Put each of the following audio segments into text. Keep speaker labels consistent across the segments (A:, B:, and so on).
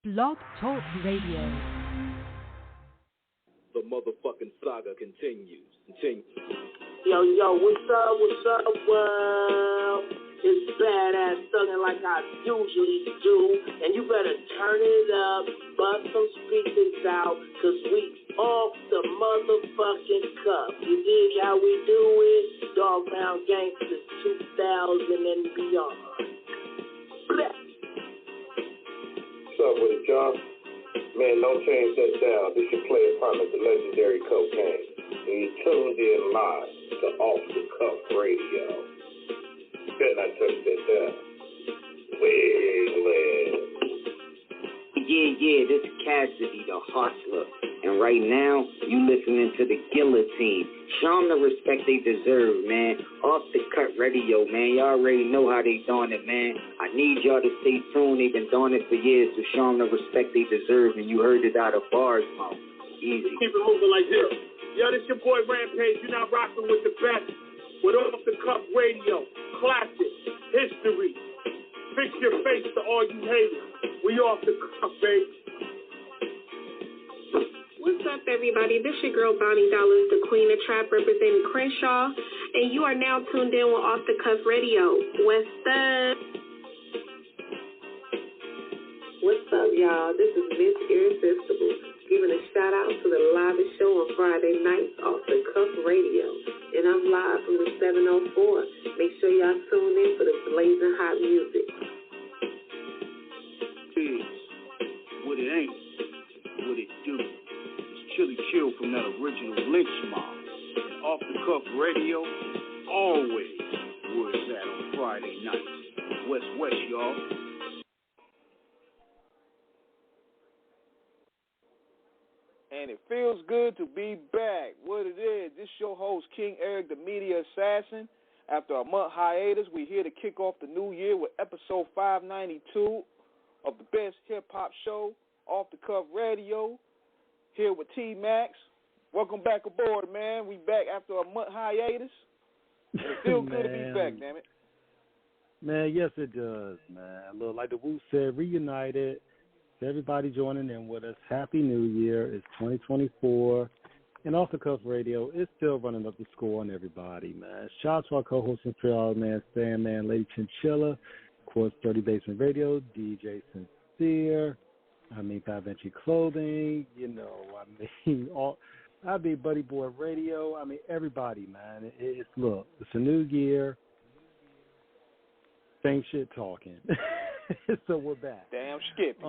A: Blog Talk Radio.
B: The motherfucking saga continues.
C: Yo, what's up, world? It's badass thuggin' like I usually do, and you better turn it up, bust some speakers out, cause we off the motherfucking cuff. You dig how we do it? Dog Pound Gangsters 2000 and beyond. Bleh.
D: What's up with it, y'all? Man, don't change that down. This your player partner, the legendary Cocaine. And you tuned in live to Off the Cuff Radio. Better not touch that down. Well.
E: Yeah, this is Cassidy, the hustler. And right now, you listening to the Guillotine. Show them the respect they deserve, man. Off the Cut Radio, man. Y'all already know how they doing it, man. I need y'all to stay tuned. They've been doing it for years, so show them the respect they deserve. And you heard it out of bars, mouth. Easy.
F: Keep it moving like this. Yo, this your boy Rampage. You're not rocking with the best. With Off the Cuff Radio. Classic. History. Fix your face to all you haters. We off the cuff, baby.
G: What's up, everybody? This your girl, Bonnie Dollars, the Queen of Trap, representing Crenshaw, and you are now tuned in with Off the Cuff Radio. What's up? What's up, y'all? This is Miss Irresistible, giving a shout out to the livest show on Friday nights, Off the Cuff Radio, and I'm live from the 704. Make sure y'all tune in for the blazing hot music.
H: What it ain't, what it do. It's Chili Chill from that original Lynch Mob. And Off the Cuff Radio, always where it's at on Friday nights. West, y'all.
I: And it feels good to be back. What it is, this your host, King Eric, the Media Assassin. After a month hiatus, we're here to kick off the new year with episode 592 of the best hip-hop show, Off the Cuff Radio, here with T-Max. Welcome back aboard, man. We back after a month hiatus. And it feels good to be back, damn it.
J: Man, yes, it does, man. Look, like the Wu said, reunited. Everybody joining in with us. Happy New Year. It's 2024. And Off the Cuff Radio is still running up the score on everybody, man. Shout out to our co-host and Trail, man, Sandman, Lady Chinchilla, of course, 30 Basement Radio, DJ Sincere, 5-Inch Clothing, Buddy Boy Radio. Everybody, man. It's a new year. Same shit talking. So we're back.
I: Damn Skippy.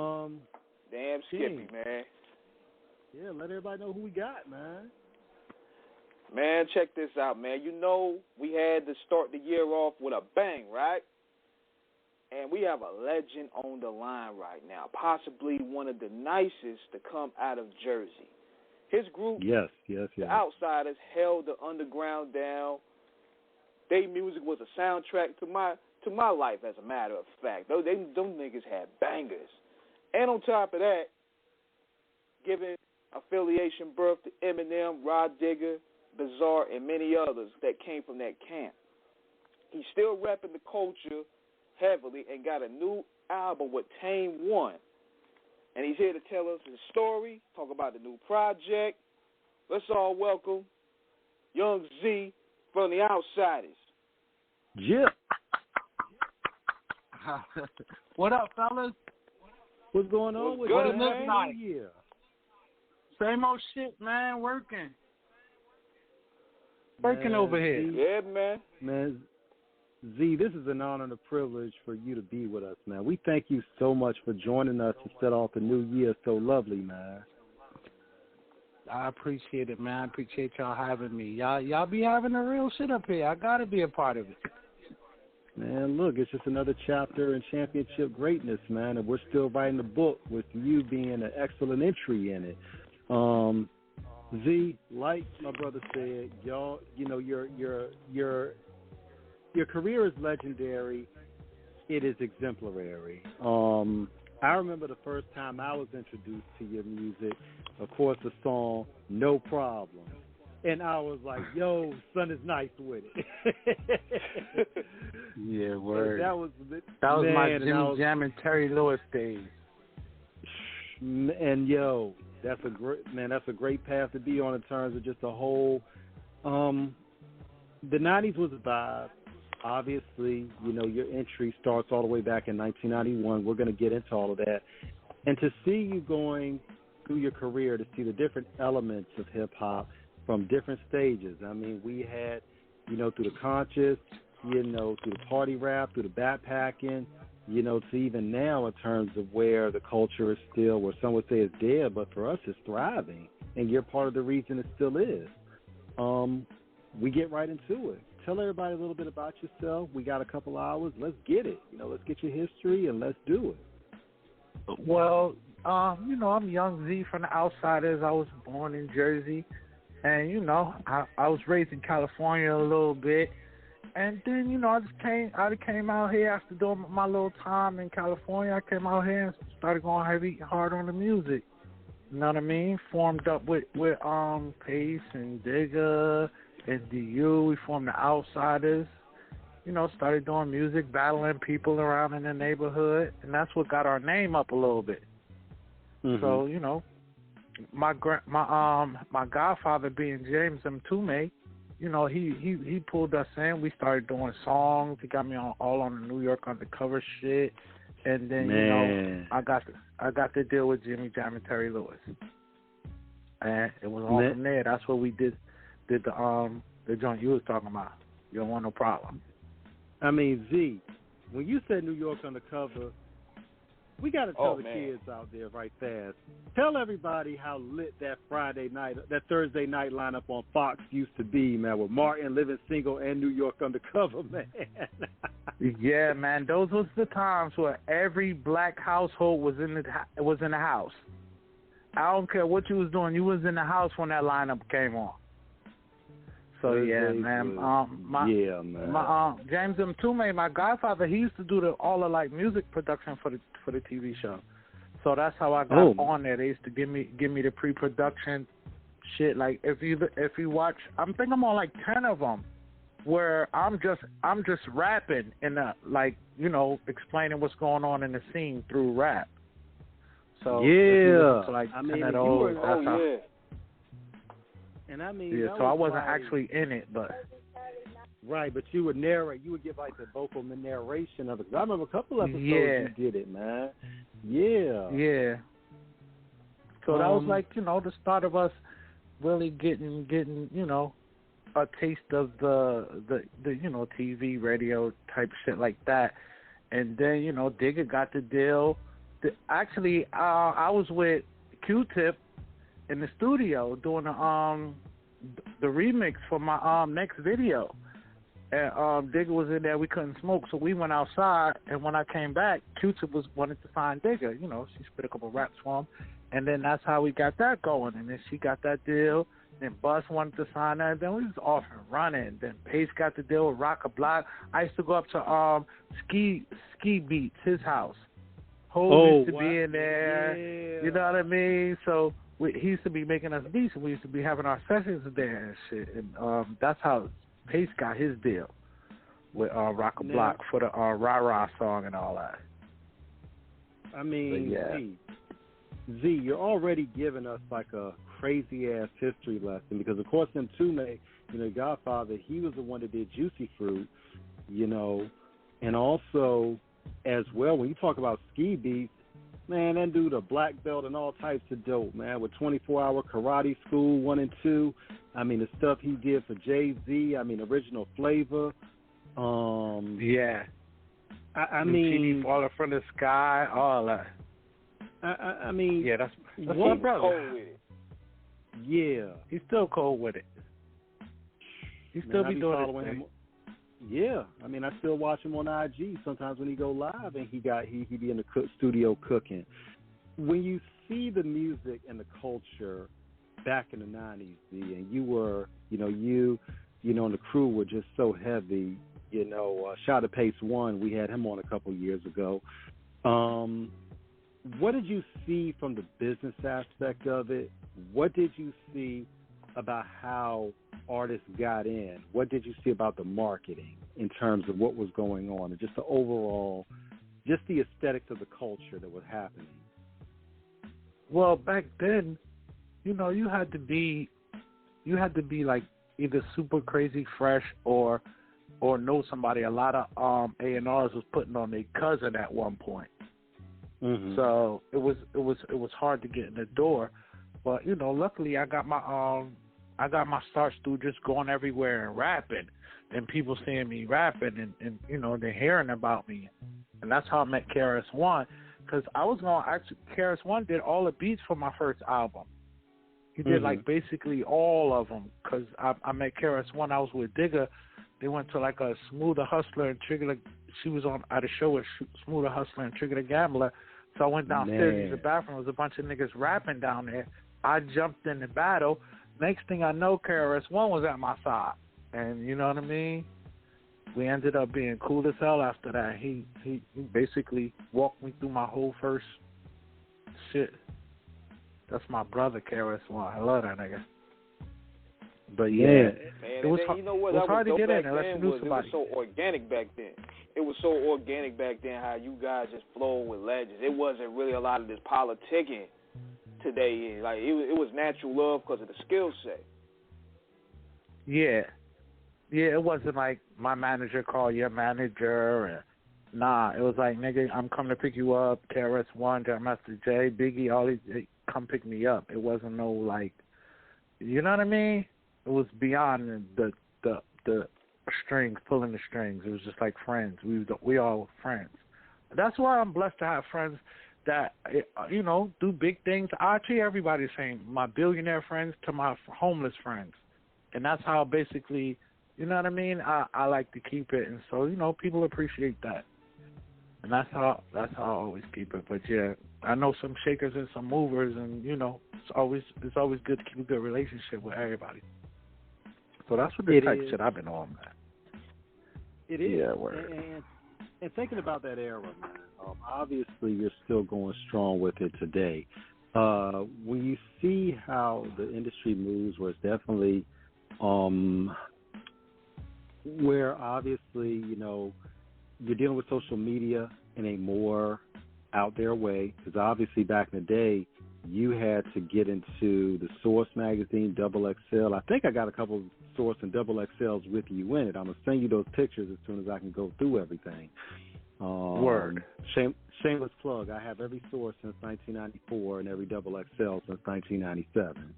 I: Skippy, man.
J: Yeah, let everybody know who we got, man.
I: Man, check this out, man. You know we had to start the year off with a bang, right? And we have a legend on the line right now, possibly one of the nicest to come out of Jersey. His group,
J: yes.
I: the Outsidaz, held the underground down. Their music was a soundtrack to my life, as a matter of fact. Them niggas had bangers. And on top of that, giving affiliation birth to Eminem, Rod Digger, Bizarre, and many others that came from that camp. He's still repping the culture heavily and got a new album with Tame-One. And he's here to tell us his story, talk about the new project. Let's all welcome Young Zee from the Outsidaz.
J: Yeah.
K: What up, fellas?
J: What's going on with
I: good,
J: you?
I: man?
J: Happy New Year.
K: Same old shit, man. Working over here.
I: Yeah, man.
J: Man, Z, this is an honor and a privilege for you to be with us, man. We thank you so much for joining us to set off the new year so lovely, man.
K: I appreciate it, man. I appreciate y'all having me. Y'all be having the real shit up here. I gotta be a part of it.
J: Man, look, it's just another chapter in championship greatness, man, and we're still writing the book with you being an excellent entry in it. Z, like my brother said, y'all, your career is legendary. It is exemplary. I remember the first time I was introduced to your music, of course, the song "No Problem." And I was like, yo, son is nice with it.
K: Yeah, word.
J: That was
K: my Jimmy Jam and Terry Lewis days.
J: And yo, that's a great path to be on in terms of just the whole. The '90s was a vibe. Obviously, your entry starts all the way back in 1991. We're going to get into all of that, and to see you going through your career, to see the different elements of hip hop from different stages. I mean, we had, through the conscious, through the party rap, through the backpacking, to even now in terms of where the culture is still, where some would say it's dead, but for us it's thriving, and you're part of the reason it still is. We get right into it. Tell everybody a little bit about yourself. We got a couple hours. Let's get it. Let's get your history and let's do it.
K: Well, I'm Young Zee from the Outsidaz. I was born in Jersey, and I was raised in California a little bit, and then I came out here after doing my little time in California. I came out here and started going hard on the music. You know what I mean? Formed up with Pace and Digger and DU. We formed the Outsidaz. Started doing music, battling people around in the neighborhood, and that's what got our name up a little bit. Mm-hmm. So, my godfather being James Mtume, he pulled us in. We started doing songs. He got me all on the New York Undercover shit, and then I got to deal with Jimmy Jam and Terry Lewis, and it was all from there. That's what we did the joint you was talking about. You don't want no problem.
J: I mean, Z, when you said New York Undercover, we got to tell the kids out there right fast. Tell everybody how lit that Thursday night lineup on Fox used to be, man, with Martin, Living Single, and New York Undercover, man.
K: Yeah, man, those was the times where every black household was in the house. I don't care what you was doing, you was in the house when that lineup came on. So yeah, man. James Mtume, my godfather, he used to do all the music production for the TV show. So that's how I got on there. They used to give me the pre-production shit. Like if you watch, I think I'm on 10 of them, where I'm just rapping and explaining what's going on in the scene through rap. So
J: And I mean,
K: so I wasn't actually in it, but
J: right. But you would narrate. You would give the vocal narration of it. I remember a couple episodes you did it, man. Yeah.
K: Yeah. So that was the start of us really getting a taste of the TV, radio type shit like that, and then Digger got the deal. Actually, I was with Q-Tip in the studio doing the remix for my next video, and Digger was in there. We couldn't smoke, so we went outside. And when I came back, Q-Tip wanted to sign Digger. She spit a couple raps for him, and then that's how we got that going. And then she got that deal. Then Bus wanted to sign that. Then we was off and running. Then Pace got the deal with Rock a Block. I used to go up to Ski Beats, his house. Ho used to be in there. Yeah. You know what I mean? So he used to be making us beats, and we used to be having our sessions there and shit. And that's how Pace got his deal with Rock a Block for the Rah Rah song and all that.
J: I mean, Z, you're already giving us a crazy ass history lesson, because of course Mtume, Godfather, he was the one that did Juicy Fruit, and also as well when you talk about Ski Beats, man, that dude a black belt and all types of dope, man, with 24-hour karate school 1 and 2. I mean, the stuff he did for Jay-Z, I mean, Original Flavor.
K: Yeah.
J: I mean,
K: Falling from the Sky, all that.
J: I mean,
K: yeah, that's my brother.
I: Cold with it.
J: Yeah,
K: he's still cold with it. He still be doing his thing.
J: Yeah, I mean, I still watch him on IG sometimes when he go live, and he be in the studio cooking. When you see the music and the culture back in the 90s, Z, and you were, you and the crew were just so heavy. Shout out to Pace-One, we had him on a couple years ago. What did you see from the business aspect of it? What did you see about how artists got in? What did you see about the marketing in terms of what was going on, and just the overall, just the aesthetics of the culture that was happening?
K: Well, back then, you know, you had to be like either super crazy fresh or know somebody. A lot of A&Rs was putting on their cousin at one point.
J: Mm-hmm.
K: So it was hard to get in the door. But, you know, luckily I got my starts through just going everywhere and rapping, and people seeing me rapping and you know, they're hearing about me. And that's how I met KRS-One, because I was going to actually, KRS-One did all the beats for my first album. He did like basically all of them, because I met KRS-One. I was with Digga. They went to like a Smoother Hustler and Trigger. She was at a show with Smoother Hustler and Trigger the Gambler. So I went downstairs to the bathroom. There was a bunch of niggas rapping down there. I jumped in the battle. Next thing I know, KRS-One was at my side. And you know what I mean? We ended up being cool as hell after that. He basically walked me through my whole first shit. That's my brother, KRS-One. I love that nigga. But yeah,
I: man,
K: it was,
I: you know what?
K: It was hard to get in unless you knew somebody.
I: It was so organic back then. It was so organic back then how you guys just flowed with legends. It wasn't really a lot of this politicking today. Like it was natural love because of the skill set.
K: Yeah, it wasn't like my manager called your manager. And, nah, it was like, nigga, I'm coming to pick you up. KRS-One, Master J, Biggie, all these, they come pick me up. It wasn't no like, you know what I mean? It was beyond the strings, pulling the strings. It was just like friends. We all were friends. That's why I'm blessed to have friends that, you know, do big things. I treat everybody the same, my billionaire friends to my homeless friends. And that's how basically, you know what I mean? I like to keep it. And so, you know, people appreciate that. And that's how I always keep it. But yeah, I know some shakers and some movers, and you know, it's always good to keep a good relationship with everybody. So that's what the type of shit I've been on, man.
J: It is.
K: Yeah, word.
J: And thinking about that era, man, obviously you're still going strong with it today. When you see how the industry moves, where it's definitely, where obviously, you know, you're dealing with social media in a more out there way, because obviously back in the day, you had to get into the Source magazine, Double XL. I think I got a couple of Source and Double XLs with you in it. I'm going to send you those pictures as soon as I can go through everything.
K: Word.
J: Shameless plug. I have every Source since 1994 and every Double XL since 1997.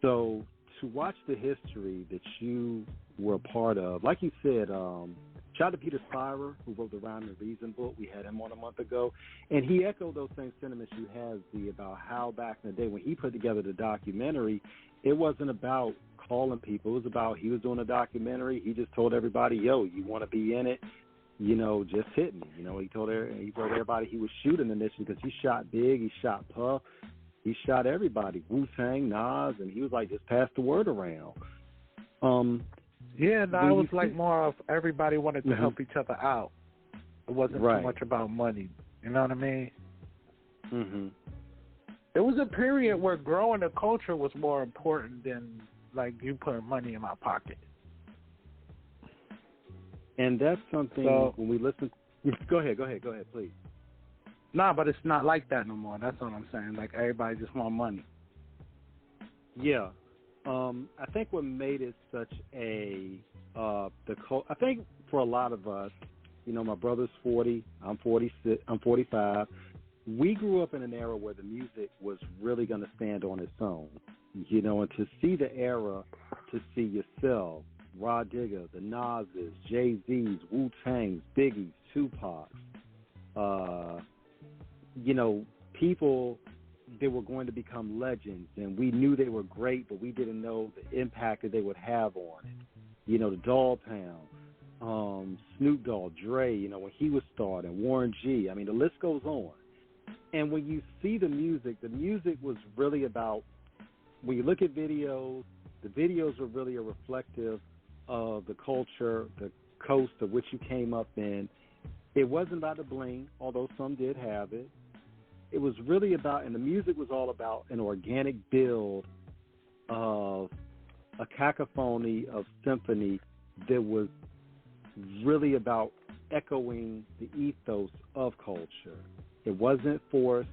J: So to watch the history that you were a part of, like you said, shout out to Peter Spira, who wrote the Rhyme and Reason book. We had him on a month ago, and he echoed those same sentiments you had, Z, about how back in the day when he put together the documentary, it wasn't about calling people. It was about, he was doing a documentary. He just told everybody, yo, you want to be in it? You know, just hit me. You know, he told everybody he was shooting initially because he shot Big, he shot Puff, he shot everybody, Wu-Tang, Nas, and he was like, just pass the word around.
K: Yeah, no, it was like more of everybody wanted to help each other out. It wasn't too much about money. You know what I mean?
J: Mm-hmm.
K: It was a period where growing the culture was more important than, like, you putting money in my pocket.
J: And that's something when we listen. Go ahead, please.
K: Nah, but it's not like that no more. That's what I'm saying. Like, everybody just want money.
J: Yeah. I think what made it such I think for a lot of us, you know, my brother's 40, I'm 46, I'm 45. We grew up in an era where the music was really going to stand on its own, you know, and to see the era, to see yourself, Rod Digger, the Nas's, Jay-Z's, Wu-Tang's, Biggie's, Tupac's, you know, people that were going to become legends, and we knew they were great, but we didn't know the impact that they would have on it. You know, the Dogg Pound, Snoop Dogg, Dre, you know, when he was starting, Warren G. I mean, the list goes on. And when you see the music was really about, when you look at videos, the videos were really a reflective of the culture, the coast of which you came up in. It wasn't about the bling, although some did have it. It was really about, and the music was all about an organic build of a cacophony of symphony that was really about echoing the ethos of culture. It wasn't forced.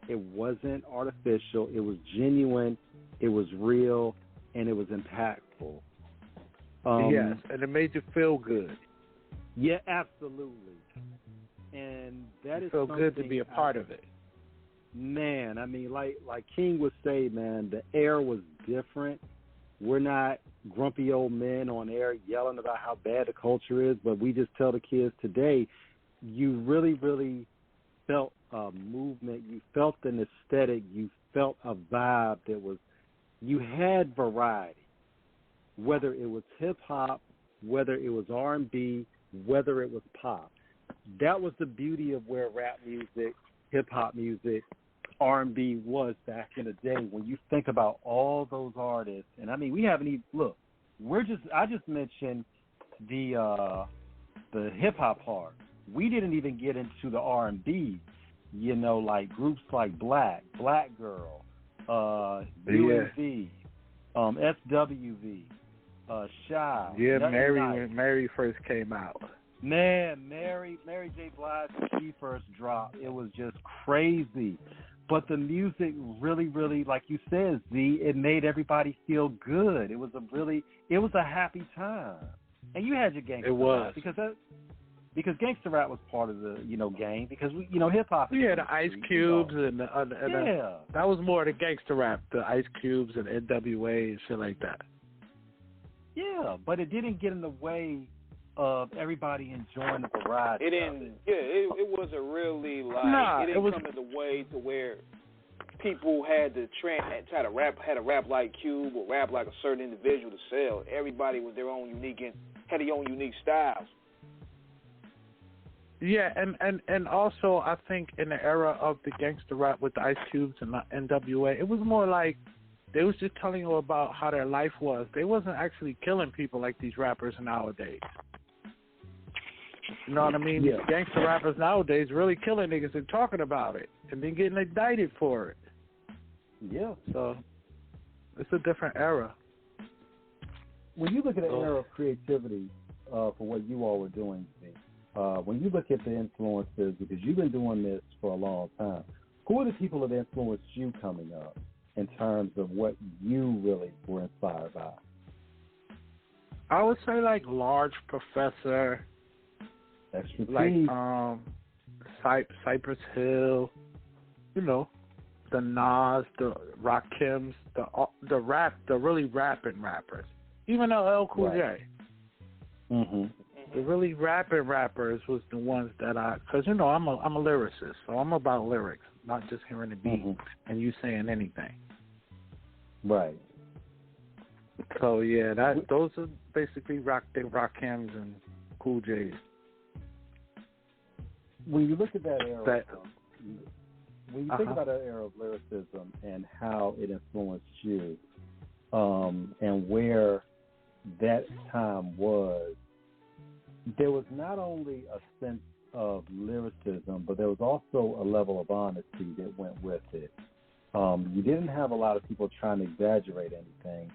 J: It wasn't artificial. It was genuine. It was real, and it was impactful.
K: Yes, and it made you feel good.
J: Yeah, absolutely. And that is
K: feel good to be a part of it.
J: Man, I mean, like King would say, man, the air was different. We're not grumpy old men on air yelling about how bad the culture is, but we just tell the kids today, you really, really felt a movement. You felt an aesthetic. You felt a vibe that was, you had variety, whether it was hip-hop, whether it was R&B, whether it was pop. That was the beauty of where rap music, hip-hop music, R&B was back in the day. When you think about all those artists, and I mean, we haven't even, look, I just mentioned the hip-hop part. We didn't even get into the R&B, you know, like groups like Black Girl, Young Zee, SWV, Shy.
K: Yeah, when Mary first came out.
J: Man, Mary J. Blige, when she first dropped, it was just crazy. But the music really, really, like you said, Z, it made everybody feel good. It was a happy time. And you had your gangster rap because gangster rap was part of the, game, because hip hop.
K: Yeah, the Ice Cubes and that was more the gangster rap, the Ice Cubes and NWA and shit like that.
J: Yeah, but it didn't get in the way of everybody enjoying the variety.
I: It didn't. Yeah, it wasn't really like it didn't come in the way to where people had to try to rap like Cube or rap like a certain individual to sell. Everybody was their own unique and had their own unique styles.
K: Yeah, and also I think in the era of the gangster rap with the Ice Cubes and the NWA, it was more like they was just telling you about how their life was. They wasn't actually killing people like these rappers nowadays. You know what I mean?
J: Yeah.
K: Gangster rappers nowadays really killing niggas and talking about it and then getting indicted for it.
J: Yeah.
K: So it's a different era.
J: When you look at the era of creativity for what you all were doing, when you look at the influences, because you've been doing this for a long time, who are the people that influenced you coming up in terms of what you really were inspired by?
K: I would say like Large Professor,
J: Extra
K: like
J: P.
K: Cypress Hill, the Nas, the Rakims, the really rapping rappers, even LL Cool J.
J: Mm-hmm.
K: The really rapping rappers was the ones that because I'm a lyricist, so I'm about lyrics, not just hearing the beat and you saying anything.
J: Right.
K: So yeah, those are basically Rakims and Cool J's.
J: When you look at that era, when you think about that era of lyricism and how it influenced you, and where that time was, there was not only a sense of lyricism, but there was also a level of honesty that went with it. You didn't have a lot of people trying to exaggerate anything.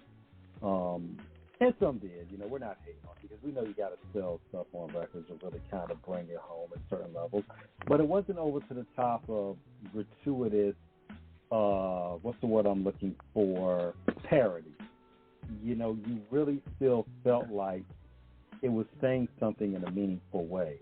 J: And some did. We're not hating on it because we know you got to sell stuff on records to really kind of bring it home at certain levels. But it wasn't over to the top of gratuitous, what's the word I'm looking for, parody. You really still felt like it was saying something in a meaningful way.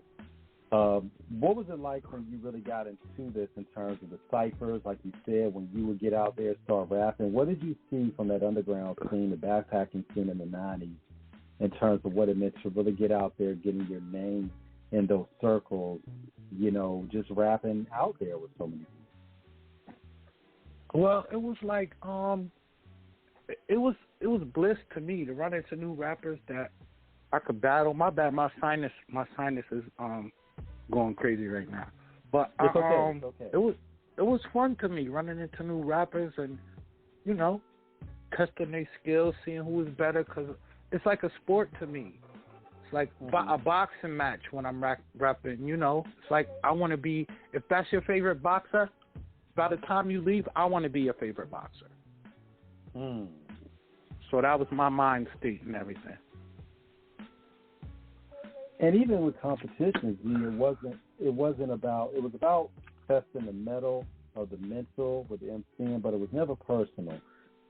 J: What was it like when you really got into this in terms of the ciphers, like you said, when you would get out there and start rapping? What did you see from that underground scene, the backpacking scene in the 90s, in terms of what it meant to really get out there, getting your name in those circles, just rapping out there with so many people?
K: Well, it was like, it was bliss to me to run into new rappers that I could battle. My bad, my sinus is going crazy right now. But
J: it's okay.
K: It was fun to me running into new rappers and testing their skills, seeing who was better, because it's like a sport to me. It's like a boxing match when I'm rapping. It's like I want to be. If that's your favorite boxer, by the time you leave, I want to be your favorite boxer. So that was my mind state and everything.
J: And even with competitions, it was about testing the metal of the mental with the MCing, but it was never personal.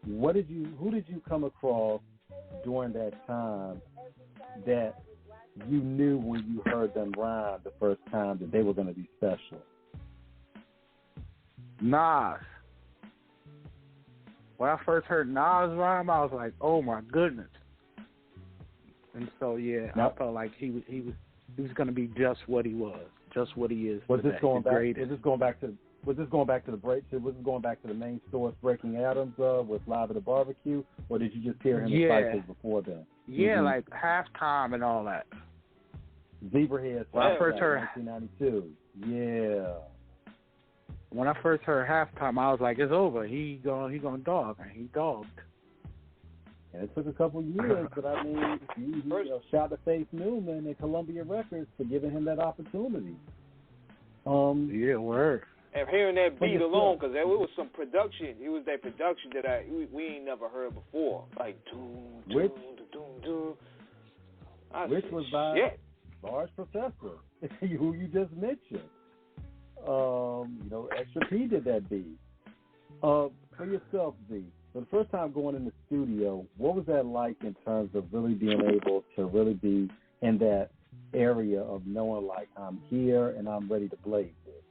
J: Who did you come across during that time that you knew when you heard them rhyme the first time that they were going to be special?
K: Nas. When I first heard Nas rhyme, I was like, "Oh my goodness!" And so I felt like he was going to be just what he was, just what he is.
J: Was this going back to the main source, Breaking Atoms, with Live at the Barbecue, or did you just hear him in cycles before then?
K: Yeah, like Halftime and all that.
J: Zebrahead.
K: When I first heard
J: 1992. Yeah.
K: When I first heard Halftime, I was like, "It's over. He gonna dog," and he dogged.
J: And it took a couple years, but I mean, he shout to Faith Newman and Columbia Records for giving him that opportunity.
K: Word.
I: And hearing that beat alone, because it was some production. It was that production that we ain't never heard before, like doom, doom, doom, doom.
J: Which was by Large Professor, who you just mentioned. Extra P did that beat. For yourself, Z, for the first time going in the studio, what was that like in terms of really being able to really be in that area of knowing, like, I'm here and I'm ready to blaze it?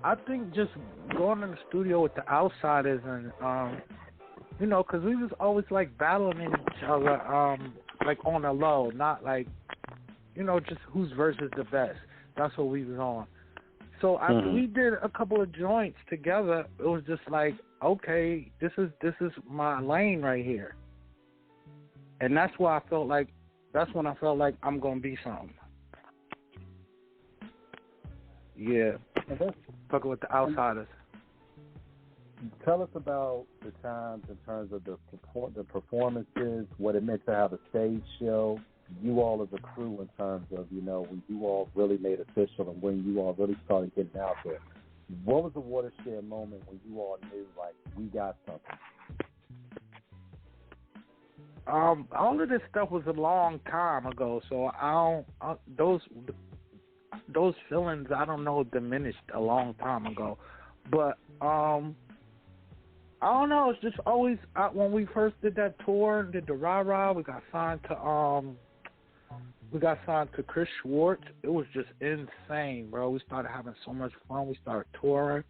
K: I think just going in the studio with the Outsidaz and, because we was always, like, battling each other, like, on the low, not like, just whose verse is the best. That's what we was on. So after we did a couple of joints together, it was just like, okay, this is my lane right here. And that's when I felt like I'm gonna be something. Yeah. Fucking with the Outsidaz.
J: Tell us about the times in terms of the performances, what it meant to have a stage show, you all as a crew in terms of, when you all really made official and when you all really started getting out there. What was the watershed moment when you all knew, like, we got something?
K: All of this stuff was a long time ago, so those feelings, I don't know, diminished a long time ago. But I don't know. It's just always when we first did that tour, did the rah-rah, we got signed to Chris Schwartz. It was just insane, bro. We started having so much fun. We started touring,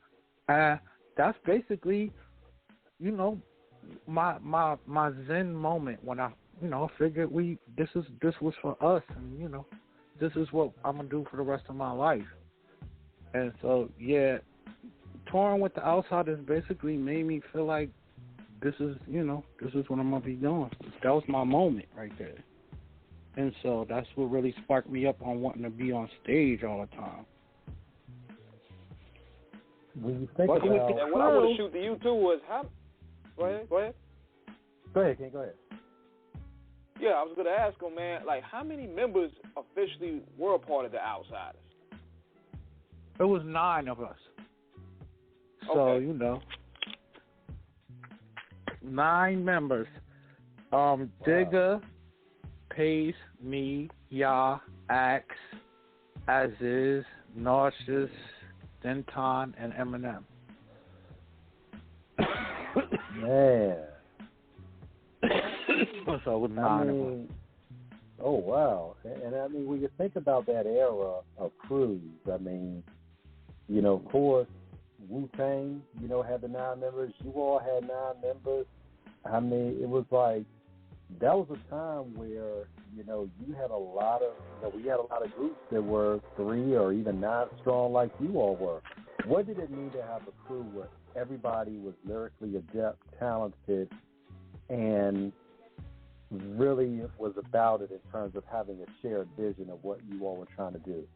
K: and that's basically, my zen moment when I figured this was for us, and this is what I'm gonna do for the rest of my life. And so touring with the Outsidaz basically made me feel like this is what I'm gonna be doing. That was my moment right there. And so that's what really sparked me up on wanting to be on stage all the time.
J: When you think
I: and what I want to shoot to you too was how. Go ahead.
J: Go ahead, Ken. Go ahead.
I: Yeah, I was gonna ask him, man. Like, how many members officially were a part of the Outsidaz?
K: It was 9 of us. So 9 members. Digga, Pace, me, Ya, Axe, Aziz, Nauseous, Denton, and Eminem.
J: Man.
K: So it was 9 of us.
J: Oh, wow. And I mean, when you think about that era of crews, I mean, of course, Wu-Tang, had the 9 members. You all had 9 members. I mean, it was like, that was a time where, you had a lot of, we had a lot of groups that were 3 or even 9 strong like you all were. What did it mean to have a crew where everybody was lyrically adept, talented, and really was about it in terms of having a shared vision of what you all were trying to do?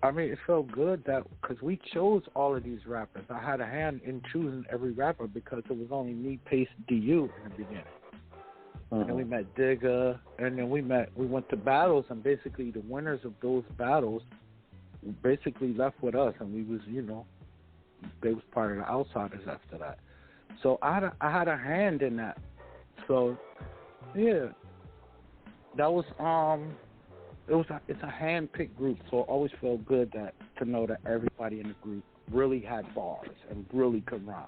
K: I mean, it felt good because we chose all of these rappers. I had a hand in choosing every rapper because it was only me, Pace, DU in the beginning. And then we met Digga, and then we went to battles, and basically the winners of those battles basically left with us, and we was, they was part of the Outsidaz after that. So I had a hand in that. So, yeah, that was it's a hand-picked group, so it always felt good to know that everybody in the group really had bars and really could rhyme.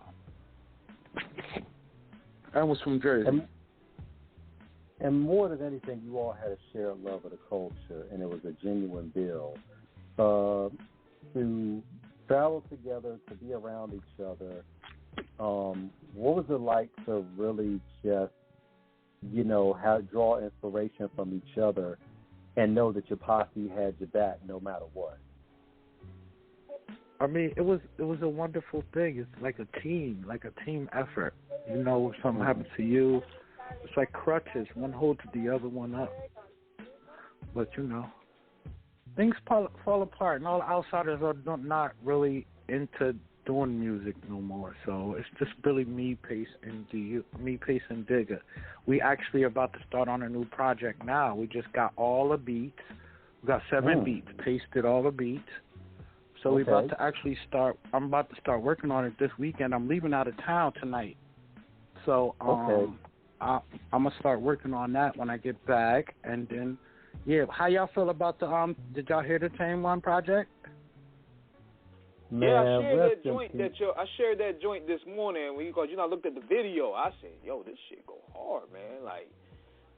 K: And was from Jersey.
J: And more than anything, you all had a shared love of the culture, and it was a genuine build. To travel together, to be around each other, what was it like to really just, draw inspiration from each other and know that your posse had your back no matter what?
K: I mean, it was a wonderful thing. It's like a team effort. If something happens to you, it's like crutches. One holds the other one up. But, things fall apart, and all the outsiders are not really into doing music no more. So it's just really me, Pace, and Digger. We actually are about to start on a new project now. We just got all the beats. We got 7 beats. Pace did all the beats. So we're about to actually start. I'm about to start working on it this weekend. I'm leaving out of town tonight. So I'm going to start working on that when I get back. And then, how y'all feel about did y'all hear the Tame-One project?
J: Man,
I: I shared that joint this morning because I looked at the video. I said, yo, this shit go hard, man. Like,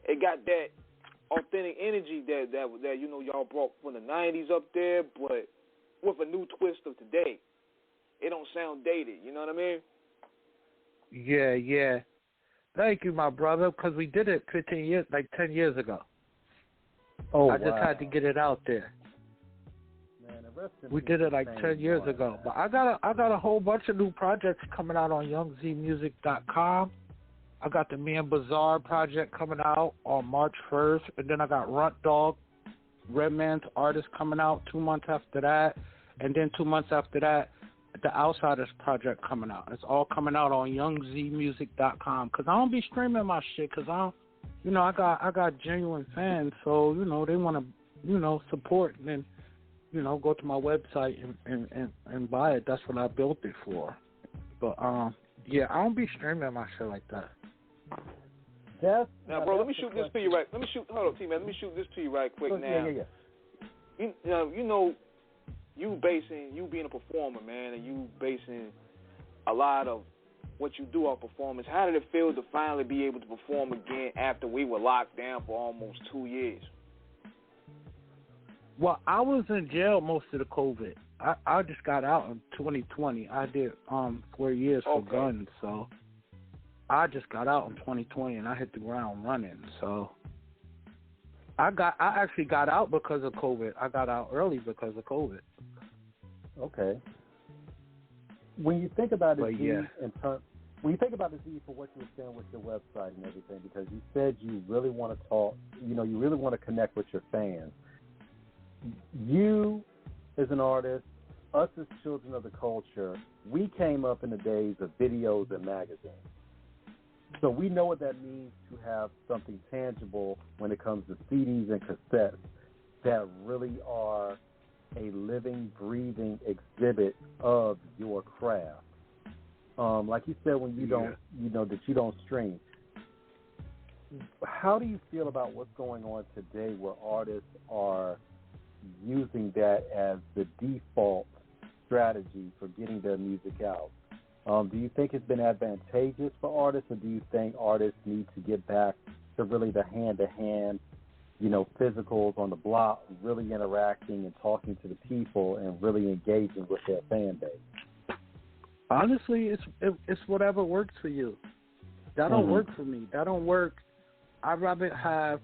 I: it got that authentic energy that y'all brought from the 90s up there, but with a new twist of today. It don't sound dated, you know what I mean?
K: Yeah. Thank you, my brother, because we did it 10 years ago. I just had to get it out there.
J: Man,
K: we did it 10 years ago. But I got a whole bunch of new projects coming out on YoungZeeMusic.com. I got the Me and Bazaar project coming out on March 1st, and then I got Runt Dog, Redman's artist, coming out 2 months after that, and then 2 months after that, the Outsidaz project coming out. It's all coming out on YoungZeeMusic.com, because I don't be streaming my shit, because I got genuine fans, so they want to support, and then go to my website and buy it. That's what I built it for. But I don't be streaming my shit like that.
I: Now, bro, let me shoot this to you right. Hold up, T-Man. Let me shoot this to you right quick now.
J: Yeah.
I: You being a performer, man, and you basing a lot of what you do on performance. How did it feel to finally be able to perform again after we were locked down for almost 2 years?
K: Well, I was in jail most of the COVID. I just got out in 2020. I did 4 years for guns, so I just got out in 2020 and I hit the ground running. So I actually got out because of COVID. I got out early because of COVID.
J: Okay. When you think about it, when you think about the Z for what you were saying with your website and everything, because you said you really want to talk, you really want to connect with your fans. You, as an artist, us as children of the culture, we came up in the days of videos and magazines. So we know what that means to have something tangible when it comes to CDs and cassettes that really are a living, breathing exhibit of your craft. Like you said, when you don't, that you don't stream. How do you feel about what's going on today where artists are using that as the default strategy for getting their music out? Do you think it's been advantageous for artists, or do you think artists need to get back to really the hand-to-hand, physicals on the block, really interacting and talking to the people and really engaging with their fan base?
K: Honestly, it's whatever works for you. That don't work for me. That don't work. I'd rather have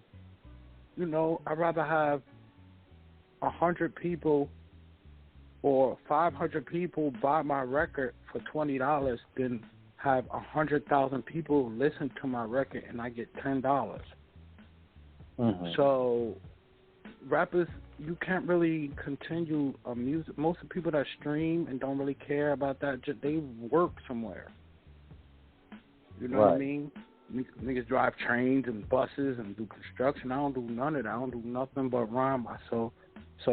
K: 100 people or 500 people buy my record for $20 than have 100,000 people listen to my record and I get $10. So rappers, you can't really continue a music. Most of the people that stream and don't really care about that, they work somewhere. You know what I mean? Niggas drive trains and buses and do construction. I don't do none of that. I don't do nothing but rhyme. I sell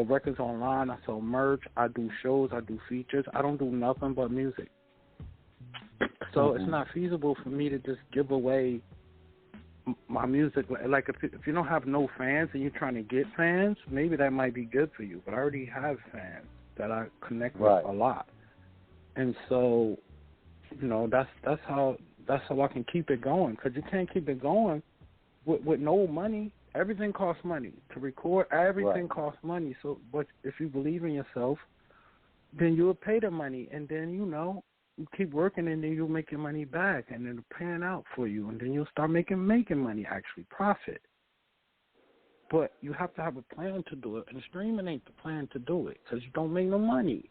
K: records online. I sell merch. I do shows. I do features. I don't do nothing but music. So it's not feasible for me to just give away my music, like if you don't have no fans and you're trying to get fans, maybe that might be good for you. But I already have fans that I connect with a lot, and so that's how I can keep it going. Because you can't keep it going with no money. Everything costs money to record. Everything costs money. So, but if you believe in yourself, then you'll pay the money, and then you keep working, and then you'll make your money back, and it'll pan out for you, and then you'll start making money, actually profit. But you have to have a plan to do it, and streaming ain't the plan to do it because you don't make no money.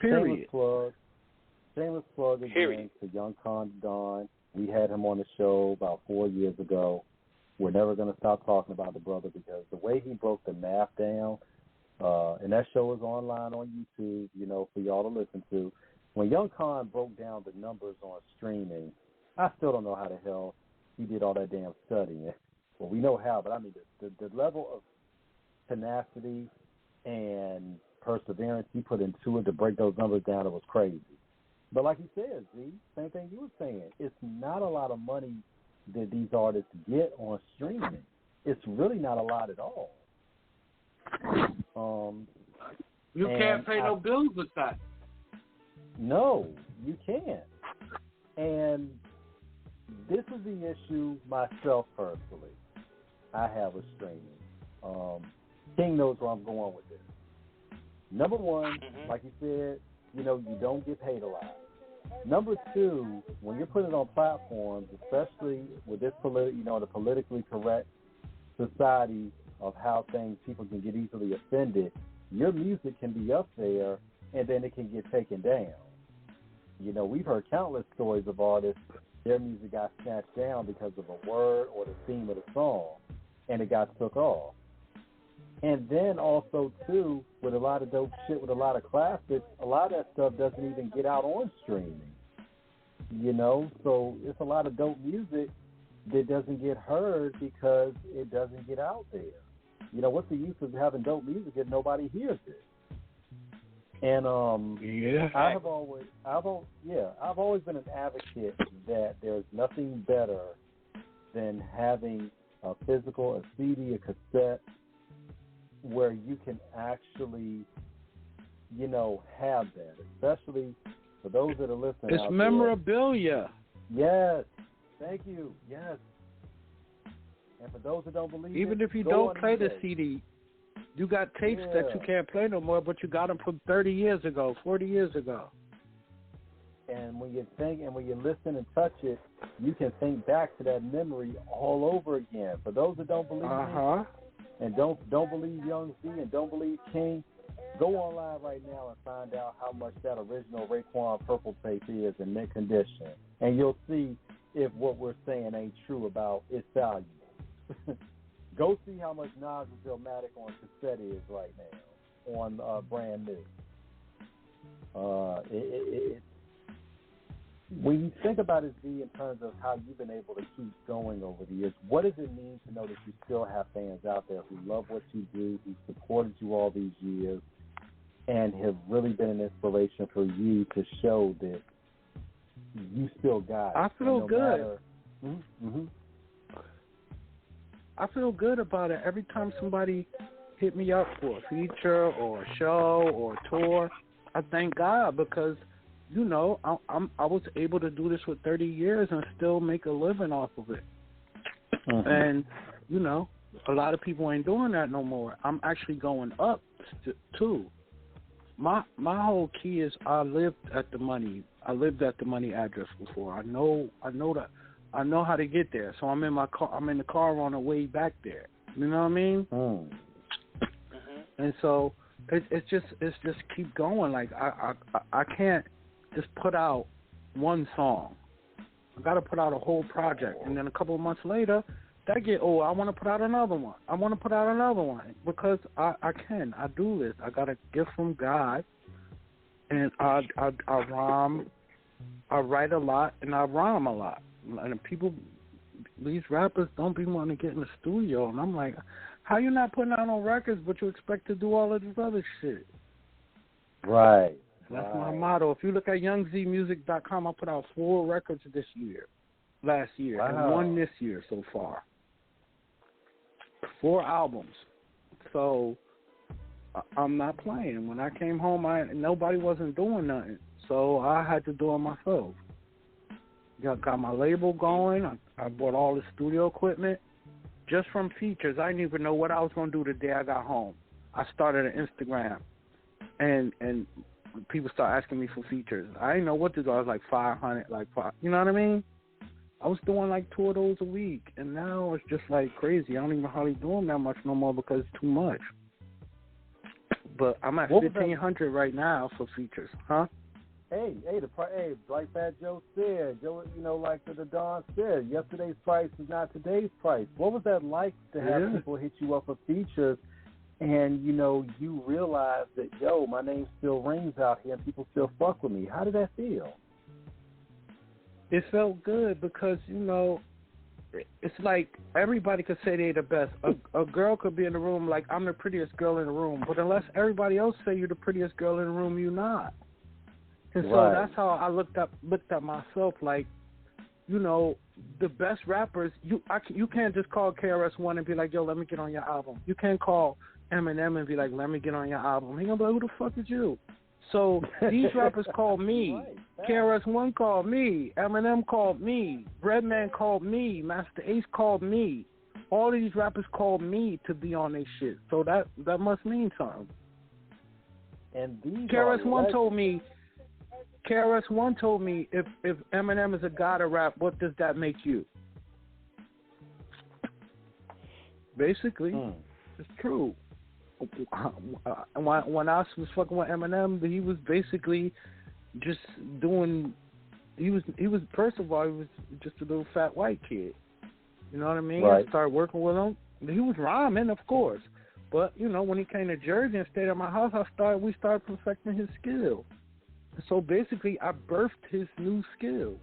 K: Period.
L: Shameless plug again to Young Don. We had him on the show about 4 years ago. We're never going to stop talking about the brother because the way he broke the math down, and that show is online on YouTube, for y'all to listen to. When Young Khan broke down the numbers on streaming, I still don't know how the hell he did all that damn studying. Well, we know how, but I mean the level of tenacity and perseverance he put into it to break those numbers down, it was crazy. But like you said, Z, same thing you were saying. It's not a lot of money that these artists get on streaming. It's really not a lot at all.
K: You can't pay no bills with that.
L: No, you can't. And this is the issue myself personally I have with streaming. King knows where I'm going with this. Number one, like you said, you don't get paid a lot. Number two, when you're putting it on platforms, especially with this the politically correct society of how people can get easily offended, your music can be up there and then it can get taken down. We've heard countless stories of artists, their music got snatched down because of a word or the theme of the song, and it got took off. And then also, too, with a lot of dope shit, with a lot of classics, a lot of that stuff doesn't even get out on streaming. So it's a lot of dope music that doesn't get heard because it doesn't get out there. What's the use of having dope music if nobody hears it? And I've always been an advocate that there's nothing better than having a physical, a CD, a cassette, where you can actually, have that, especially for those that are listening.
K: It's memorabilia.
L: Yes. Thank you. Yes. And for those that don't believe
K: even if you don't play the CD, you got tapes that you can't play no more, but you got them from 30 years ago, 40 years ago.
L: And when you think and when you listen and touch it, you can think back to that memory all over again. For those that don't believe me, and don't believe Young Zee and don't believe King, go online right now and find out how much that original Raekwon purple tape is in mint condition. And you'll see if what we're saying ain't true about its value. Go see how much Nas' Illmatic on cassette is right now on brand new. When you think about it, Z, in terms of how you've been able to keep going over the years, what does it mean to know that you still have fans out there who love what you do, who supported you all these years, and have really been an inspiration for you to show that you still got it?
K: I feel good. I feel good about it. Every time somebody hit me up for a feature or a show or a tour, I thank God because, I was able to do this for 30 years and still make a living off of it. And, a lot of people ain't doing that no more. I'm actually going up, too. My whole key is I lived at the money address before. I know how to get there. So I'm in my car. I'm in the car on the way back there. You know what I mean? And so it's just keep going. Like I can't just put out one song. I got to put out a whole project, and then a couple of months later, I want to put out another one. I want to put out another one because I can. I do this. I got a gift from God, and I rhyme. I write a lot, and I rhyme a lot. And these rappers don't be wanting to get in the studio, and I'm like, how you not putting out no records, but you expect to do all of this other shit?
L: Right.
K: That's my motto. If you look at youngzeemusic.com, I put out 4 records this year. last year
L: Wow.
K: and 1 this year so far. 4 albums. So I'm not playing. When I came home, nobody wasn't doing nothing, so I had to do it myself. Got my label going. I bought all the studio equipment just from features. I didn't even know what I was going to do the day I got home. I started an Instagram, and people start asking me for features. I didn't know what to do. I was like 500, you know what I mean? I was doing like 2 of those a week, and now it's just like crazy. I don't even hardly do them that much no more because it's too much. But I'm at 1,500 right now for features, huh?
L: Hey, like Fat Joe said, like the Don said, yesterday's price is not today's price. What was that like to have people hit you up for features and, you realize that, my name still rings out here and people still fuck with me? How did that feel?
K: It felt good because, it's like everybody could say they're the best. A girl could be in the room like, I'm the prettiest girl in the room, but unless everybody else say you're the prettiest girl in the room, you're not. And so that's how I looked at myself, like, the best rappers, you can't just call KRS-One and be like, yo, let me get on your album. You can't call Eminem and be like, let me get on your album. He gonna be like, who the fuck is you? So these rappers called me. KRS-One called me. Eminem called me. Redman called me. Master Ace called me. All of these rappers called me to be on their shit. So that must mean something.
L: And these
K: KRS-One told me, if Eminem is a god of rap, what does that make you? Basically, it's true. When I was fucking with Eminem, he was basically just doing. He was first of all, he was just a little fat white kid. You know what I mean?
L: Right.
K: I started working with him. He was rhyming, of course, but when he came to Jersey and stayed at my house, we started perfecting his skill. So basically, I birthed his new skill,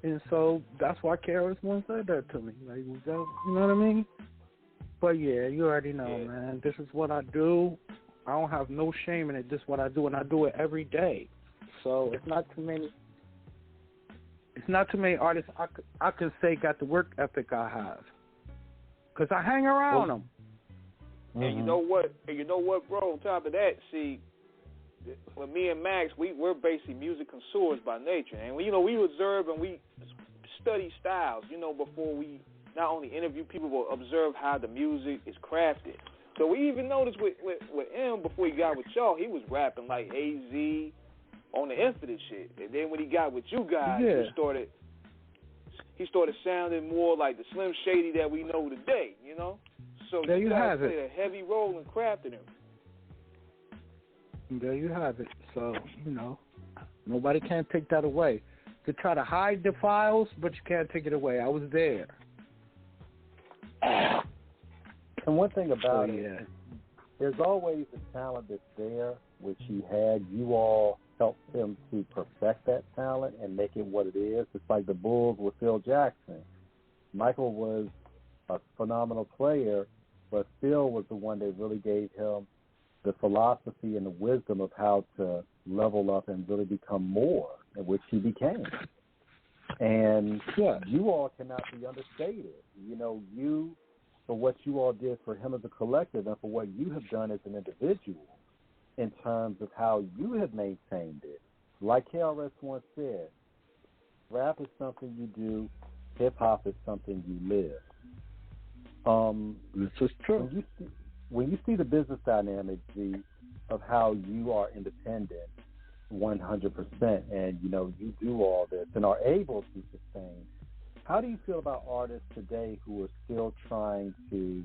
K: and so that's why KRS-One said that to me. Like, you know what I mean? But yeah, you already know, man. This is what I do. I don't have no shame in it. This is what I do, and I do it every day. So it's not too many. It's not too many artists I can say got the work ethic I have, because I hang around them.
I: And you know what? Bro? On top of that, see, with me and Max, we're basically music consumers by nature, and we observe and we study styles, before we not only interview people but observe how the music is crafted. So we even noticed with M before he got with y'all, he was rapping like AZ on the Infinite shit, and then when he got with you guys, he started sounding more like the Slim Shady that we know today, So
K: there you
I: guys
K: have
I: played
K: it.
I: a heavy role in crafting him.
K: There you have it. So, nobody can take that away. You try to hide the files, but you can't take it away. I was there.
L: And one thing about it, there's always a talent that's there, which he had. You all helped him to perfect that talent and make it what it is. It's like the Bulls with Phil Jackson. Michael was a phenomenal player, but Phil was the one that really gave him the philosophy and the wisdom of how to level up and really become more, in which he became. And you all cannot be understated. You, for what you all did for him as a collective and for what you have done as an individual in terms of how you have maintained it. Like KRS-One said, rap is something you do, hip-hop is something you live.
K: This is true.
L: When you see the business dynamic, of how you are independent 100% and, you do all this and are able to sustain, how do you feel about artists today who are still trying to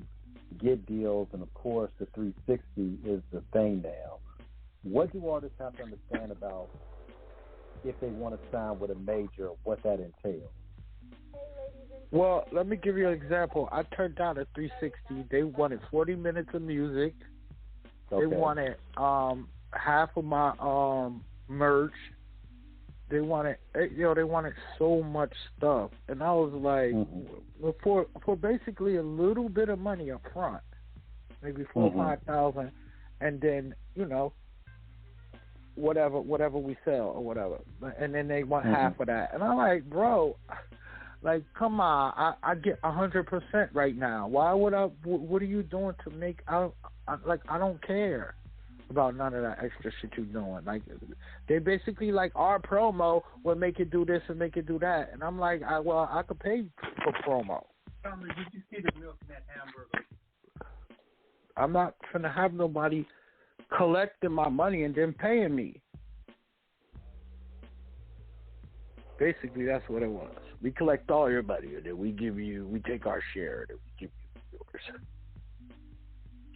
L: get deals? And, of course, the 360 is the thing now. What do artists have to understand about if they want to sign with a major, what that entails?
K: Well, let me give you an example. I turned down a 360. They wanted 40 minutes of music.
L: Okay.
K: They wanted half of my merch. They wanted, they wanted so much stuff, and I was like, for basically a little bit of money up front, maybe $4,000 or $5,000, and then whatever we sell or whatever, and then they want half of that, and I'm like, bro, Like, come on, I get 100% right now. Why would I? What are you doing to make? I don't care about none of that extra shit you're doing. Like, they basically like our promo will make it do this and make it do that, and I'm like, I could pay for promo.
L: Did you see the milk in that hamburger?
K: I'm not gonna have nobody collecting my money and then paying me. Basically, that's what it was. We collect all your money, and then we take our share, and then we give you yours.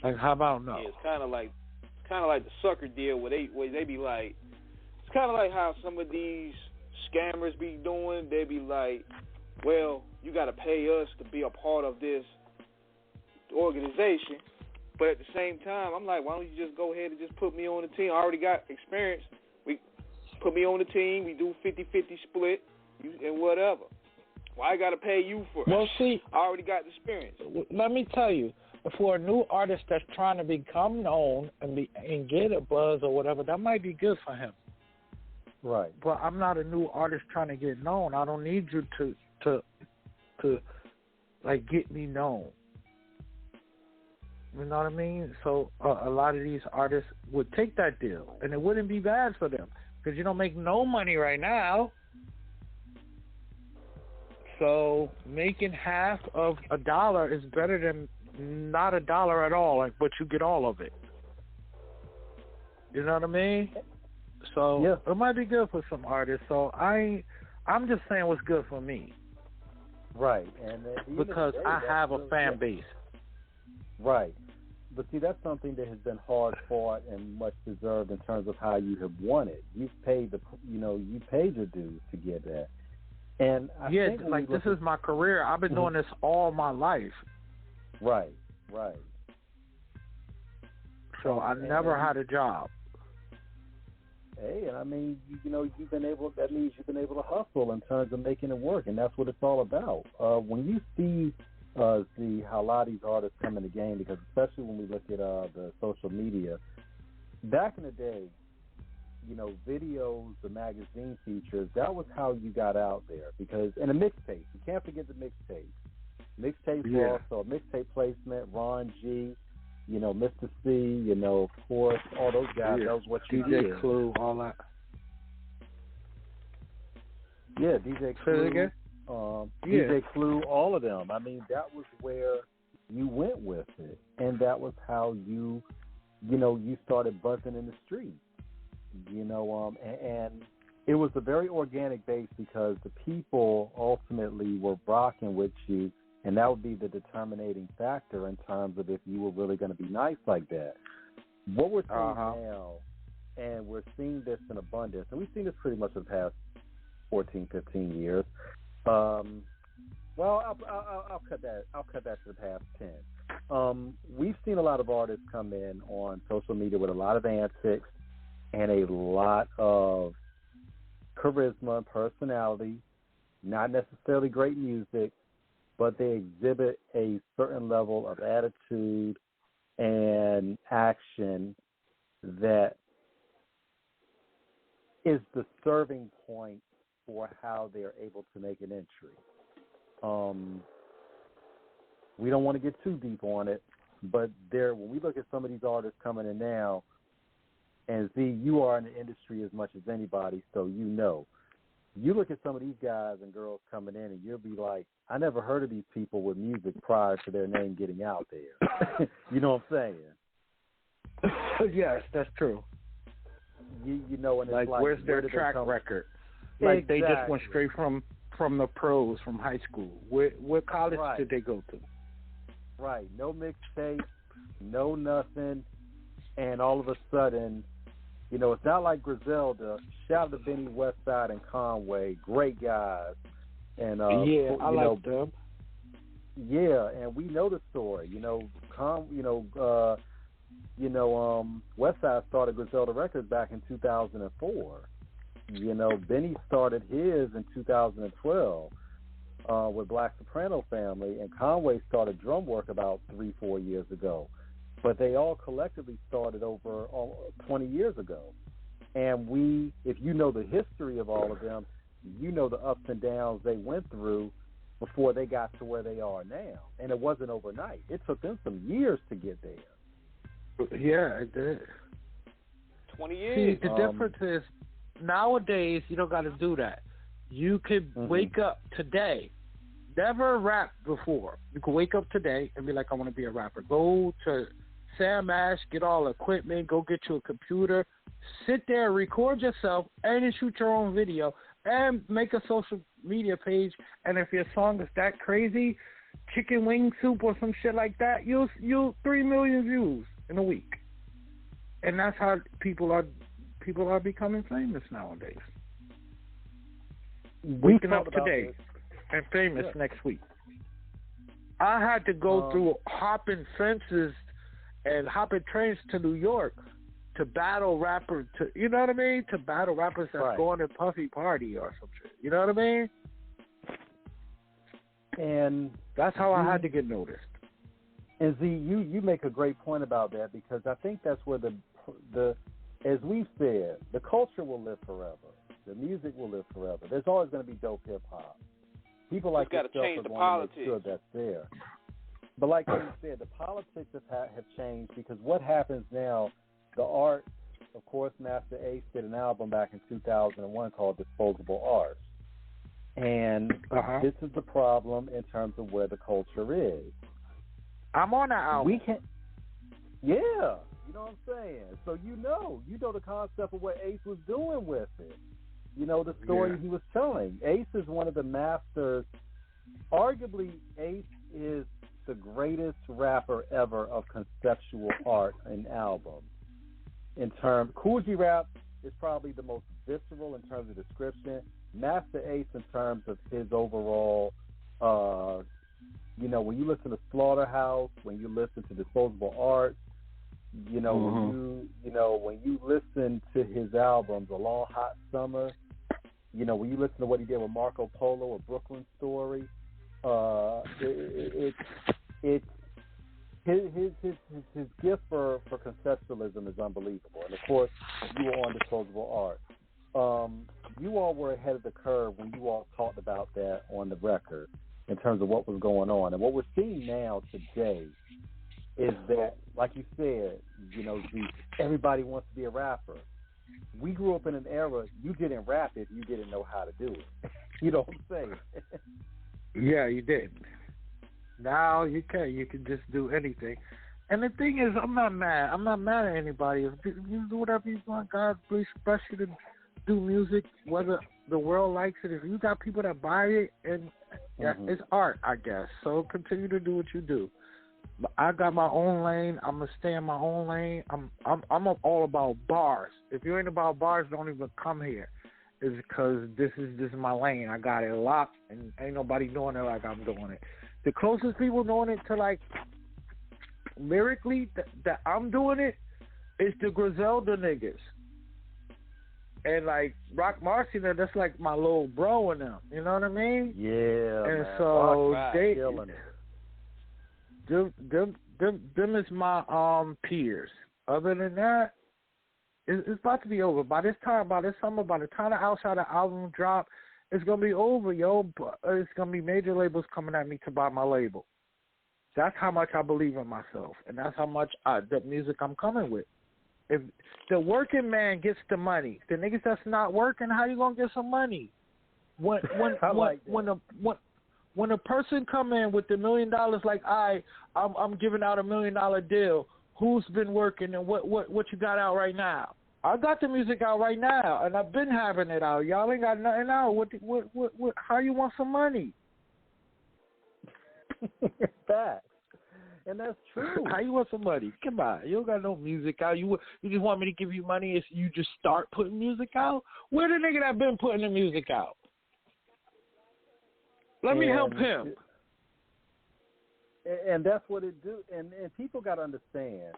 K: Like, how about no?
I: Yeah, it's kind of like the sucker deal where they be like, it's kind of like how some of these scammers be doing. They be like, well, you got to pay us to be a part of this organization, but at the same time, I'm like, why don't you just go ahead and just put me on the team? I already got experience. Put me on the team. We do 50-50 split and whatever. Why I got to pay you for it?
K: Well, see,
I: I already got the experience.
K: Let me tell you, for a new artist that's trying to become known and get a buzz or whatever, that might be good for him.
L: Right.
K: But I'm not a new artist trying to get known. I don't need you to like get me known. You know what I mean? So a lot of these artists would take that deal, and it wouldn't be bad for them because you don't make no money right now. So making half of $1 is better than not $1 at all, like, but you get all of it. You know what I mean? So
L: yeah.
K: It might be good for some artists. So I'm just saying what's good for me.
L: Right, and
K: because I have a fan base.
L: Right, but see, that's something that has been hard fought and much deserved in terms of how you have won it. You've paid you paid your dues to get that. And I think
K: like this is my career. I've been doing this all my life.
L: Right.
K: So I never had a job.
L: Hey, and I mean, you've been able. That means you've been able to hustle in terms of making it work, and that's what it's all about. When you see how a lot of these artists come in the game, because especially when we look at the social media, back in the day, videos, the magazine features, that was how you got out there. Because and a mixtape, you can't forget the mixtape. Mixtapes were also a mixtape placement. Ron G. Mr. C, of course, all those guys, that was what you did.
K: DJ Clue, all that.
L: Yeah, DJ Clue, DJ Clue, all of them. I mean, that was where you went with it. And that was how you started buzzing in the street. And it was a very organic base because the people ultimately were rocking with you. And that would be the determining factor in terms of if you were really going to be nice like that. What we're seeing now, and we're seeing this in abundance, and we've seen this pretty much for the past 14, 15 years. Well, I'll cut that. I'll cut that to the past 10. We've seen a lot of artists come in on social media with a lot of antics and a lot of charisma and personality, not necessarily great music, but they exhibit a certain level of attitude and action that is the serving point for how they're able to make an entry. We don't want to get too deep on it, but when we look at some of these artists coming in now, and Z, you are in the industry as much as anybody, so you look at some of these guys and girls coming in, and you'll be like, I never heard of these people with music prior to their name getting out there. You know what I'm saying?
K: Yes, that's true.
L: And it's like
K: where's their track record? Like they just went straight from the pros from high school. What college did they go to?
L: Right. No mixtape, no nothing, and all of a sudden, it's not like Griselda. Shout out to Benny Westside and Conway, great guys. And
K: I like them.
L: Yeah, and we know the story. Westside started Griselda Records back in 2004. Benny started his in 2012 with Black Soprano Family, and Conway started drum work about 3-4 years ago. But they all collectively started over 20 years ago. And if you know the history of all of them, you know the ups and downs they went through before they got to where they are now. And it wasn't overnight. It took them some years to get there.
K: Yeah, it did.
I: 20 years.
K: See, the difference is nowadays you don't got to do that. You could wake up today, never rapped before. You could wake up today and be like, I want to be a rapper. Go to Sam Ash, get all the equipment, go get you a computer, sit there, record yourself, and then shoot your own video, and make a social media page. And if your song is that crazy, chicken wing soup or some shit like that, you'll 3 million views in a week. And that's how people are becoming famous nowadays. Waking up today and famous next week. I had to go through hopping fences and hopping trains to New York to battle rappers, you know what I mean? To battle rappers that's going to Puffy Party or some shit. You know what I mean?
L: And
K: that's how I had to get noticed.
L: And Z, you make a great point about that, because I think that's where the as we've said, the culture will live forever. The music will live forever. There's always going to be dope hip hop. People like yourself are going to make sure that's there. But like you said, the politics have changed, because what happens now, the art, of course, Master Ace did an album back in 2001 called Disposable Art. And this is the problem in terms of where the culture is.
K: I'm on that album.
L: Yeah, you know what I'm saying? So you know the concept of what Ace was doing with it. You know, the story he was telling. Ace is one of the masters. Arguably, Ace is the greatest rapper ever of conceptual art and albums. In terms, Kool G Rap is probably the most visceral in terms of description. Master Ace in terms of his overall, when you listen to Slaughterhouse, when you listen to Disposable Art, when you listen to his albums, A Long Hot Summer, when you listen to what he did with Marco Polo or Brooklyn Story, his gift for conceptualism is unbelievable. And of course, you were on Disposable Art. You all were ahead of the curve when you all talked about that on the record in terms of what was going on. And what we're seeing now today is that, like you said, everybody wants to be a rapper. We grew up in an era, you didn't rap if you didn't know how to do it. You know what I'm saying?
K: Yeah, you did. Now you can just do anything. And the thing is, I'm not mad. I'm not mad at anybody. If you do whatever you want, God bless you to do music, whether the world likes it. If you got people that buy it, and it's art, I guess. So continue to do what you do. But I got my own lane. I'm gonna stay in my own lane. I'm all about bars. If you ain't about bars, don't even come here. It's because this is my lane. I got it locked, and ain't nobody doing it like I'm doing it. The closest people doing it to, like, lyrically that I'm doing it is the Griselda niggas. And, like, Rock Marcy, that's like my little bro and them. You know what I mean?
L: Yeah,
K: and
L: man.
K: so they
L: killing it.
K: Them is my peers. Other than that, it's about to be over. By this summer, by the time the Outsidaz album drop, it's gonna be over, yo. It's gonna be major labels coming at me to buy my label. That's how much I believe in myself, and that's how much the music I'm coming with. If the working man gets the money, the niggas that's not working, how you gonna get some money? When a person come in with $1 million, like I'm giving out $1 million deal, who's been working and what you got out right now? I got the music out right now, and I've been having it out. Y'all ain't got nothing out. What? How you want some money?
L: Facts. And that's true.
K: How you want some money? Come on, you don't got no music out. You just want me to give you money if you just start putting music out? Where the nigga that been putting the music out? Let me help him.
L: And that's what it do. And people got to understand,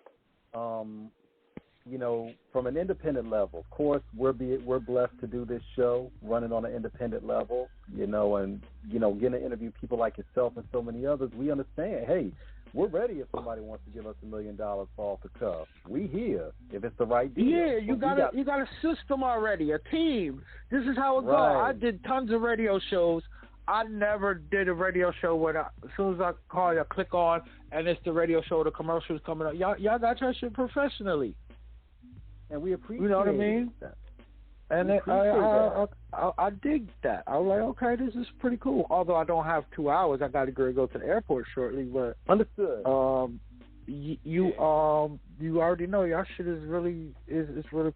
L: from an independent level, of course, we're blessed to do this show, running on an independent level, and, getting to interview people like yourself and so many others. We understand, hey, we're ready if somebody wants to give us $1 million for off the cuff. We here if it's the right deal.
K: Yeah, you got a system already, a team. This is how it goes. I did tons of radio shows. I never did a radio show where as soon as I call, I click on, and it's the radio show. The commercials coming up. Y'all got your shit professionally,
L: and we appreciate.
K: You know what I mean?
L: That.
K: And I dig that. I was like, okay, this is pretty cool. Although I don't have 2 hours, I got to go to the airport shortly. But
L: understood.
K: You already know your shit is really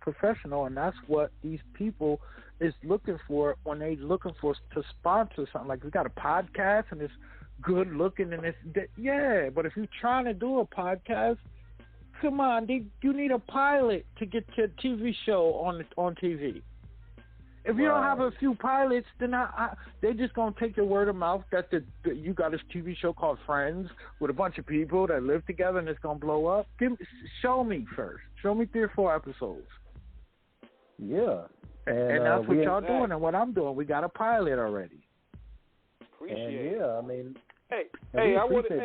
K: professional, and that's what these people is looking for when they looking for to sponsor something. Like, we got a podcast and it's good looking and it's but if you're trying to do a podcast, come on, you need a pilot to get your TV show on TV. If you don't have a few pilots, then they're just gonna take your word of mouth that you got this TV show called Friends with a bunch of people that live together and it's gonna blow up. Show me first. Show me 3 or 4 episodes.
L: Yeah,
K: and that's what y'all doing and what I'm doing. We got a pilot already.
I: Appreciate
L: it. Yeah, I mean.
I: I want to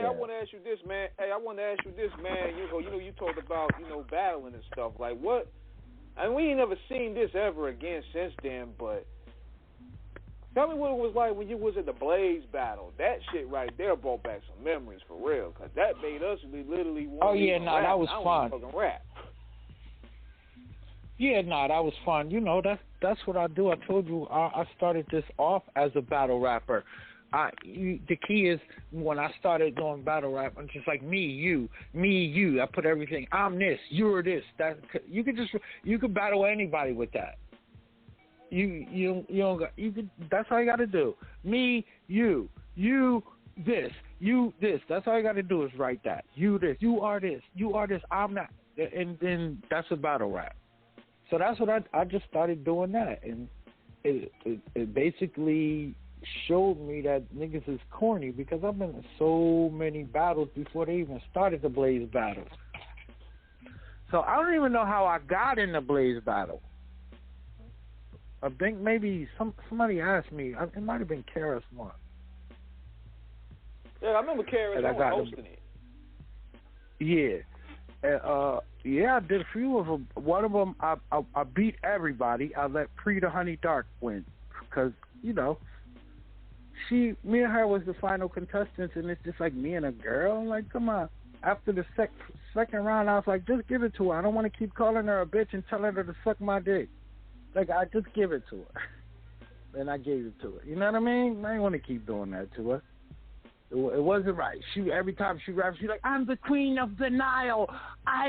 I: ask you this, man. You talked about battling and stuff. Like, what? And we ain't never seen this ever again since then, but tell me what it was like when you was at the Blaze battle. That shit right there brought back some memories for real, because that made us literally want to rap.
K: That was fun.
I: Rap.
K: Yeah, that was fun. That's what I do. I told you I started this off as a battle rapper. The key is when I started doing battle rap, I'm just like me, you. I put everything. I'm this, you're this. That you could battle anybody with that. You don't got, you could. That's all you got to do. Me, you this, you this. That's all you got to do is write that. You this, you are this, I'm that, and then that's a battle rap. So that's what I just started doing that, and it basically showed me that niggas is corny because I've been in so many battles before they even started the Blaze battle. So I don't even know how I got in the Blaze battle. I think maybe somebody asked me. It might have been KRS-One.
I: Yeah, I remember KRS-One hosting it.
K: Yeah. I did a few of them. One of them, I beat everybody. I let Pre the Honey Dark win because, me and her was the final contestants, and it's just like me and a girl. I'm like, come on. After the second round, I was like, just give it to her. I don't want to keep calling her a bitch and telling her to suck my dick. Like, I just give it to her. And I gave it to her. You know what I mean? I didn't want to keep doing that to her. It wasn't right. Every time she raps, she's like, I'm the queen of the Nile.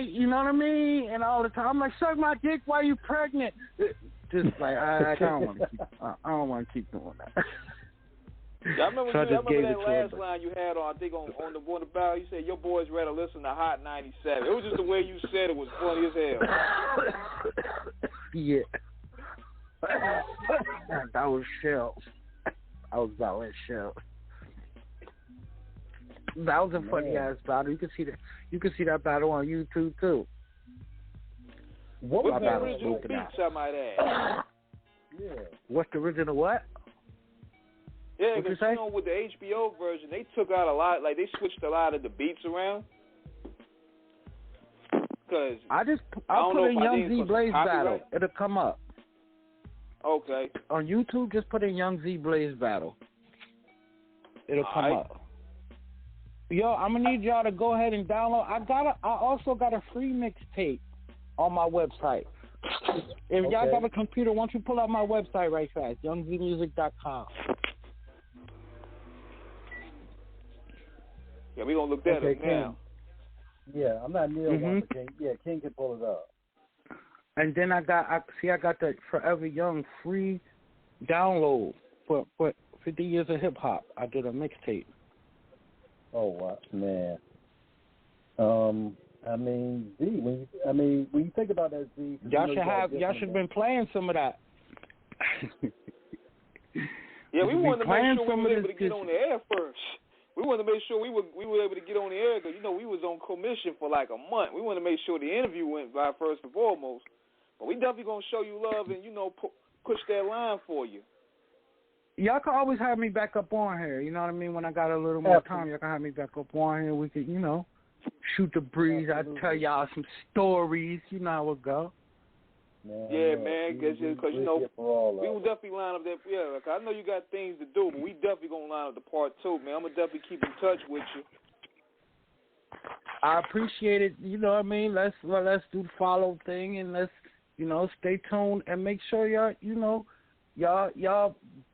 K: You know what I mean? And all the time, I'm like, suck my dick while you pregnant. Just like, I don't want to keep doing that.
I: I remember that last line you had on, I think on the battle. You said your boys ready to listen to Hot 97. It was just the way you said it was funny as hell.
K: Yeah. That was shells. I was battling shells. That was a funny ass battle. You can see that battle on YouTube too.
I: What's the original beats, I might add?
L: Yeah.
K: What's the original what?
I: Yeah, because with the HBO version, they took out a lot, like they switched a lot of the beats around. Cause I
K: put in Young Zee Blaze battle. It'll come up.
I: Okay.
K: On YouTube, just put in Young Zee Blaze battle. It'll come up. Yo, I'm gonna need y'all to go ahead and download. I also got a free mixtape on my website. If y'all got a computer, why don't you pull up my website right fast, youngzmusic.com.
I: Yeah, we're going to look that up now.
L: Yeah, I'm not near one, but King can pull it up.
K: And then I got the Forever Young free download for 50 years of hip hop. I did a mixtape.
L: Oh wow, man. I mean, Z. When you think about that, Z,
K: y'all should have been playing some of that.
I: Yeah, we wanted to make sure we were able to get on the air first. We wanted to make sure we were able to get on the air because, we was on commission for like a month. We wanted to make sure the interview went by first and foremost. But we definitely going to show you love and, push that line for you.
K: Y'all can always have me back up on here. You know what I mean? When I got a little more time, y'all can have me back up on here. We could, shoot the breeze. I'd tell y'all some stories. You know how it go.
L: Man,
I: yeah, man, because you know we will
L: us.
I: definitely line up that. Yeah, like, I know you got things to do, but we definitely gonna line up the part 2, man. I'm gonna definitely keep in touch with you.
K: I appreciate it. You know what I mean? Let's do the follow thing, and let's stay tuned and make sure y'all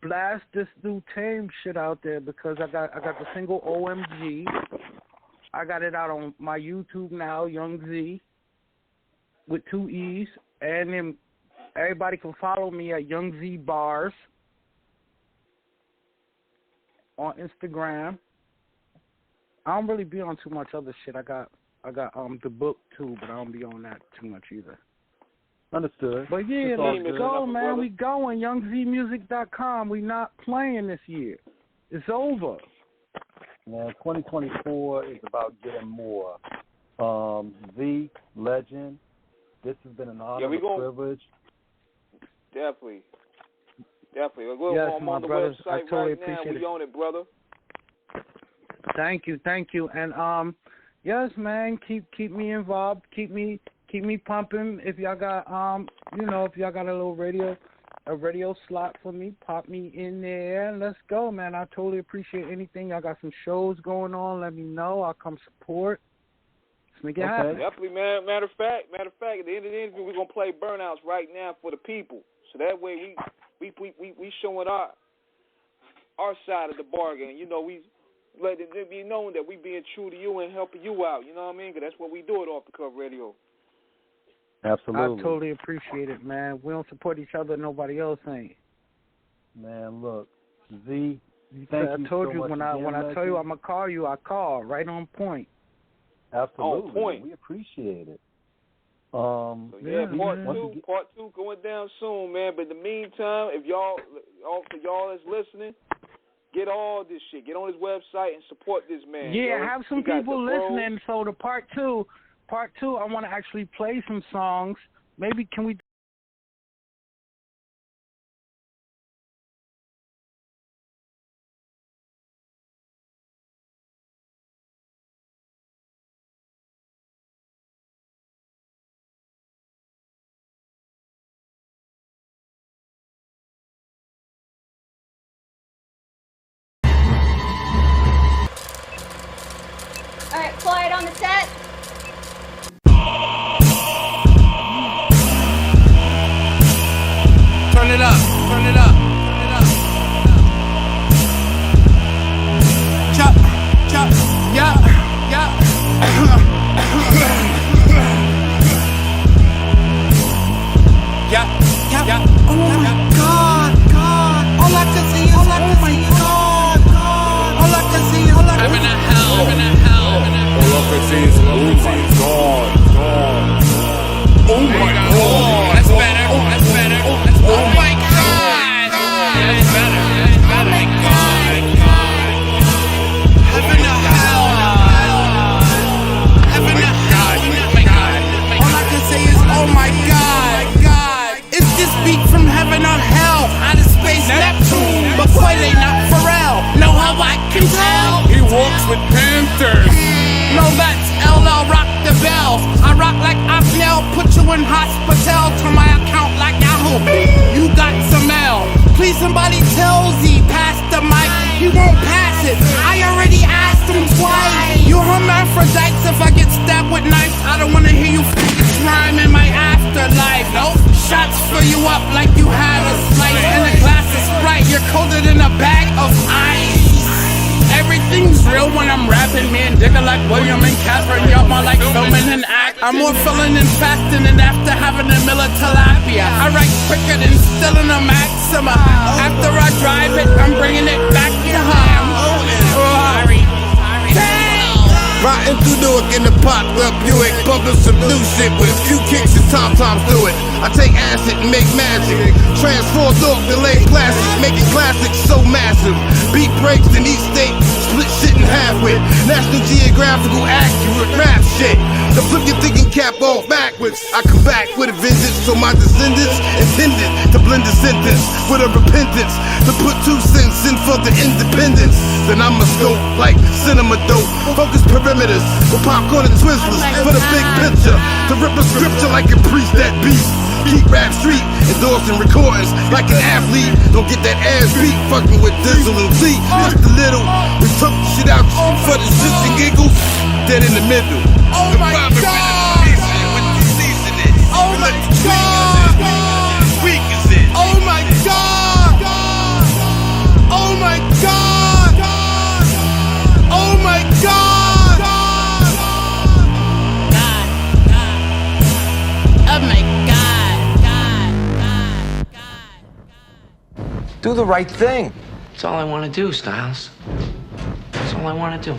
K: blast this new Tame shit out there, because I got the single OMG. I got it out on my YouTube now, Young Zee, with 2 E's, and then everybody can follow me at Young Zee Bars on Instagram. I don't really be on too much other shit. I got the book too, but I don't be on that too much either.
J: Understood.
K: But yeah, let's go, man. We going. YoungZmusic.com. We not playing this year. It's over.
L: Man, 2024 is about getting more. Z, legend, this has been an honor, a privilege.
I: Definitely.
K: Yes,
I: I'm on the
K: brothers,
I: website
K: I totally
I: right now.
K: appreciate
I: We on it, brother.
K: Thank you. And yes, man, keep me involved. Keep me pumping. If y'all got if y'all got a little radio slot for me, pop me in there. Let's go, man. I totally appreciate anything. Y'all got some shows going on, let me know. I'll come support. Let's make it happen.
I: Definitely, man. Matter of fact, at the end of the interview, we're gonna play Burnouts right now for the people. So that way we showing our side of the bargain. You know, we let it be known that we being true to you and helping you out. You know what I mean? 'Cause that's what we do at Off the Cuff Radio.
L: Absolutely.
K: I totally appreciate it, man. We don't support each other, nobody else ain't.
L: Man, look, Z, thank you
K: I told
L: so
K: you
L: much
K: when I tell you I'm gonna call you, I call right on point.
L: Absolutely.
I: On point.
L: We appreciate it.
I: Part two going down soon, man. But in the meantime, if y'all that's listening, get all this shit. Get on his website and support this man.
K: Yeah,
I: yo.
K: have some people listening. So the part two, I want to actually play some songs. Maybe can we?
M: All right, quiet on the set.
N: Turn it up, turn it up, turn it up. Chop, chop, yeah, yeah. Yeah, yeah, yeah. Oh my God, God. All I can see is, oh my God, God. All I can see is, I'm in a hell, I'm in a hell, I'm in a hell. All I can see is, oh my God, God. Oh my God. That's better, that's better. Oh my God. That's better, that's better. Oh my God, God. Heaven or hell. Heaven or hell. Oh my God. All I can say is, oh my God, God. Is this beat from heaven or hell? Out of space, Neptune, but Quayle not Pharrell. Know how I can tell? He walks with Panthers. No, that's LL Rock the Bells. I rock like Abnell, put you in hospital to my account like Yahoo. You got some L. Please somebody tell Z, pass the mic. He won't pass it. I already asked him twice. You hermaphrodites, if I get stabbed with knives, I don't wanna hear you rhyme in my afterlife. No shots fill you up like you had a slice in a glass of Sprite. You're colder than a bag of ice. Everything's real when I'm rapping, me and Digger like William and Catherine. Y'all more like filming and act. I'm more filling and fasting than after having a meal of tilapia. I write quicker than still in a Maxima. After I drive it, I'm bringing it back to home. Sorry.
O: Riding through Newark in the popped up Buick, bumping some new shit with a few kicks and tom-toms through it. I take acid and make magic, transform Newark to lay plastic, making classics so massive. Beat breaks in each state, split shit in half with National Geographical accurate rap shit. To flip your thinking cap off backwards, I come back with a vengeance, so my descendants intended to blend the sentence with a repentance, to put 2 cents in for the independence. Then I'ma scope like cinema dope, focus perimeters with popcorn and Twizzlers for the big picture, to rip a scripture like a priest that beast. keep rap street, endorsing recordings like an athlete. Don't get that ass beat, fucking with Dizzle and Zee. Just a little, we took the shit out for the shits and giggles. Dead in the middle. Oh my God! Oh my God! Oh my God! Oh my God! Oh my God!
N: Oh my God!
P: Do the right thing. That's all I want to do, Styles. That's all I want to do.